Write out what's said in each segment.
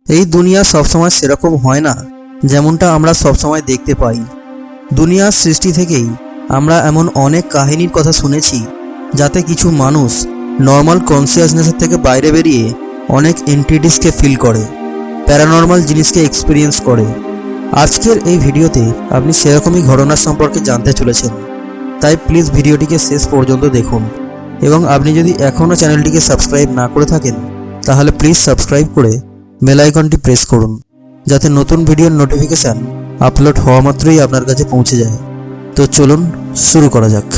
এই দুনিয়া সবসময় সেরকম হয় না যেমনটা আমরা সবসময় দেখতে পাই। দুনিয়ার সৃষ্টি থেকেই আমরা এমন অনেক কাহিনীর কথা শুনেছি যাতে কিছু মানুষ নর্মাল কনসিয়াসনেসের থেকে বাইরে বেরিয়ে অনেক এন্টিটিসকে ফিল করে, প্যারানর্মাল জিনিসকে এক্সপিরিয়েন্স করে। আজকের এই ভিডিওতে আপনি সেরকমই ঘটনার সম্পর্কে জানতে চলেছেন, তাই প্লিজ ভিডিওটিকে শেষ পর্যন্ত দেখুন। এবং আপনি যদি এখনও চ্যানেলটিকে সাবস্ক্রাইব না করে থাকেন তাহলে প্লিজ সাবস্ক্রাইব করে বেল আইকনটি প্রেস করুন, যাতে নতুন ভিডিওর নোটিফিকেশান আপলোড হওয়া মাত্রই আপনার কাছে পৌঁছে যায়। তো চলুন শুরু করা যাক।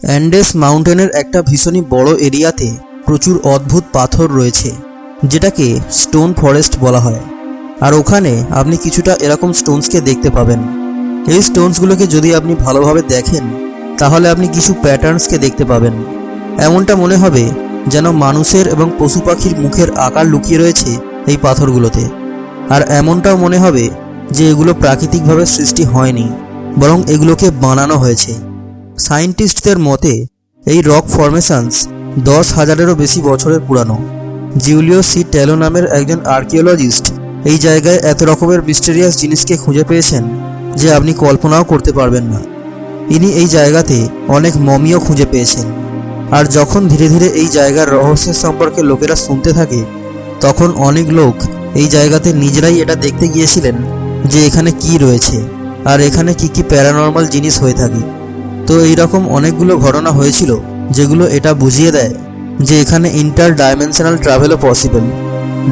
অ্যান্ডেস মাউন্টেনের একটা ভীষণই বড় এরিয়াতে প্রচুর অদ্ভুত পাথর রয়েছে, যেটাকে স্টোন ফরেস্ট বলা হয়। আর ওখানে আপনি কিছুটা এরকম স্টোনসকে দেখতে পাবেন। এই স্টোনসগুলোকে যদি আপনি ভালোভাবে দেখেন তাহলে আপনি কিছু প্যাটার্নসকে দেখতে পাবেন। এমনটা মনে হবে যেন মানুষের এবং পশু পাখির মুখের আকার লুকিয়ে রয়েছে এই পাথরগুলোতে। আর এমনটাও মনে হবে যে এগুলো প্রাকৃতিকভাবে সৃষ্টি হয়নি, বরং এগুলোকে বানানো হয়েছে। সায়েন্টিস্টদের মতে এই রক ফরমেশনস 10,000-এরও বেশি বছরের পুরানো। জুলিও সি টেলো নামের একজন আর্কিওলজিস্ট এই জায়গায় এত রকমের মিস্টেরিয়াস জিনিসকে খুঁজে পেয়েছেন যে আপনি কল্পনাও করতে পারবেন না। ইনি এই জায়গাতে অনেক মমিও খুঁজে পেয়েছেন। আর যখন ধীরে ধীরে এই জায়গার রহস্যের সম্পর্কে লোকেরা শুনতে থাকে, তখন অনেক লোক এই জায়গাতে নিজেরাই এটা দেখতে গিয়েছিলেন যে এখানে কি রয়েছে আর এখানে কি প্যারানর্মাল জিনিস হয়ে থাকে। তো এইরকম অনেকগুলো ঘটনা হয়েছিল যেগুলো এটা বুঝিয়ে দেয় যে এখানে ইন্টার ডাইমেনশনাল ট্রাভেলও possible.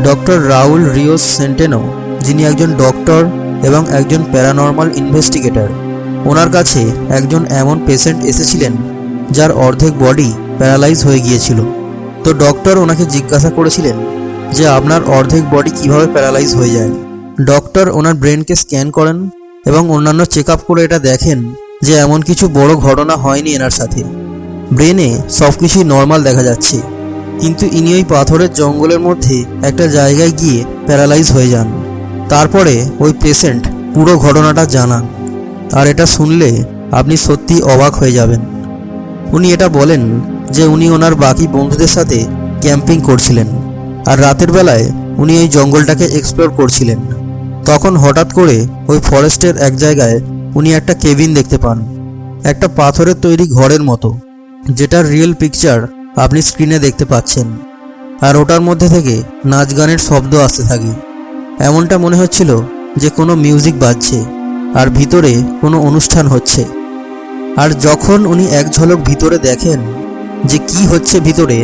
Doctor Raul Rios Centeno, যিনি একজন ডক্টর এবং একজন প্যারানর্মাল ইনভেস্টিগেটর, ওনার কাছে একজন এমন পেশেন্ট এসেছিলেন যার অর্ধেক বডি প্যারালাইজ হয়ে গিয়েছিল। তো ডক্টর ওনাকে জিজ্ঞাসা করেছিলেন যে আপনার অর্ধেক বডি কিভাবে প্যারালাইজ হয়ে যায়। ডক্টর ওনার ব্রেনকে স্ক্যান করেন এবং অন্যান্য চেক আপ করে এটা দেখেন যে এমন কিছু বড় ঘটনা হয়নি এনার সাথে। ব্রেনে সব কিছুই নর্মাল দেখা যাচ্ছে, কিন্তু ইনি ওই পাথরের জঙ্গলের মধ্যে একটা জায়গায় গিয়ে প্যারালাইজ হয়ে যান। তারপরে ওই পেশেন্ট পুরো ঘটনাটা জানান। আর এটা শুনলে আপনি সত্যি অবাক হয়ে যাবেন। উনি এটা বলেন যে উনি ওনার বাকি বন্ধুদের সাথে ক্যাম্পিং করছিলেন, আর রাতের বেলায় উনি এই জঙ্গলটাকে এক্সপ্লোর করছিলেন। তখন হঠাৎ করে ওই ফরেস্টের এক জায়গায় উনি একটা কেবিন দেখতে পান, একটা পাথরের তৈরি ঘরের মতো, যেটার রিয়েল পিকচার আপনি স্ক্রিনে দেখতে পাচ্ছেন। আর ওটার মধ্যে থেকে নাচ গানের শব্দ আসতে থাকে। এমনটা মনে হচ্ছিল যে কোনো মিউজিক বাজছে আর ভিতরে কোনো অনুষ্ঠান হচ্ছে। আর যখন উনি এক ঝলক ভিতরে দেখেন যে কি হচ্ছে ভিতরে,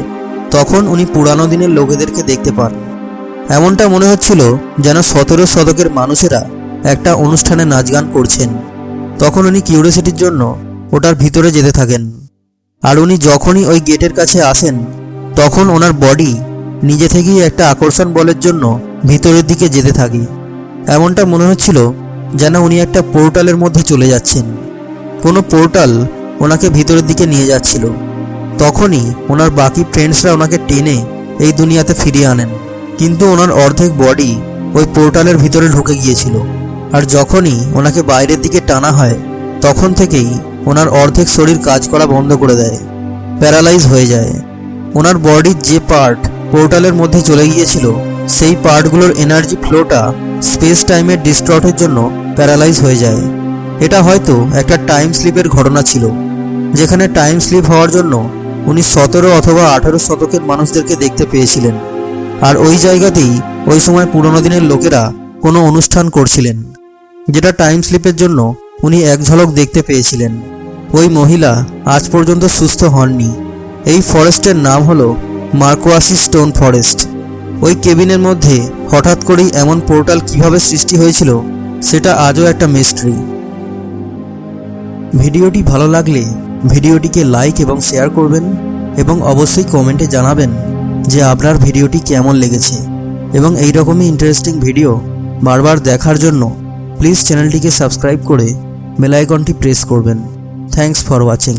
তখন উনি পুরানো দিনের লোকেদেরকে দেখতে পান। এমনটা মনে হচ্ছিল যেন 17 শতকের মানুষেরা একটা অনুষ্ঠানে নাচ গান করছেন। তখন উনি কিউরিওসিটির জন্য ওটার ভিতরে যেতে থাকেন। আর উনি যখনই ওই গেটের কাছে আসেন, তখন ওনার বডি নিজে থেকেই একটা আকর্ষণ বলের জন্য ভিতরের দিকে যেতে থাকে। এমনটা মনে হচ্ছিল যেন উনি একটা পোর্টালের মধ্যে চলে যাচ্ছেন। কোনো পোর্টাল ওনাকে ভিতরের দিকে নিয়ে যাচ্ছিল। তখনই ওনার বাকি ফ্রেন্ডসরা ওনাকে টেনে এই দুনিয়াতে ফিরিয়ে আনেন, কিন্তু ওনার অর্ধেক বডি ওই পোর্টালের ভিতরে ঢুকে গিয়েছিল। আর যখনই ওনাকে বাইরের দিকে টানা হয়, তখন থেকেই ওনার অর্ধেক শরীর কাজ করা বন্ধ করে দেয়, প্যারালাইজ হয়ে যায়। ওনার বডির যে পার্ট পোর্টালের মধ্যে চলে গিয়েছিল, সেই পার্টগুলোর এনার্জি ফ্লোটা স্পেস টাইমের ডিস্টর্টের জন্য প্যারালাইজ হয়ে যায়। এটা হয়তো একটা টাইম স্লিপের ঘটনা ছিল, যেখানে টাইম স্লিপ হওয়ার জন্য উনি 17 অথবা 18 শতকের মানুষদেরকে দেখতে পেয়েছিলেন। আর ওই জায়গাতেই ওই সময় পুরনো দিনের লোকেরা কোনো অনুষ্ঠান করছিলেন, যেটা টাইম স্লিপের জন্য উনি এক ঝলক দেখতে পেয়েছিলেন। ওই মহিলা আজ পর্যন্ত সুস্থ হননি। এই ফরেস্টের নাম হলো মার্কোয়াসি স্টোন ফরেস্ট। ওই কেবিনের মধ্যে হঠাৎ করেই এমন পোর্টাল কিভাবে সৃষ্টি হয়েছিল সেটা আজও একটা মিস্ট্রি। ভিডিওটি ভালো লাগলে ভিডিওটিকে লাইক এবং শেয়ার করবেন, এবং অবশ্যই কমেন্টে জানাবেন যে আপনার ভিডিওটি কেমন লেগেছে। এবং এইরকমই ইন্টারেস্টিং ভিডিও বারবার দেখার জন্য প্লিজ চ্যানেলটিকে সাবস্ক্রাইব করে বেল আইকনটি প্রেস করবেন। Thanks for watching.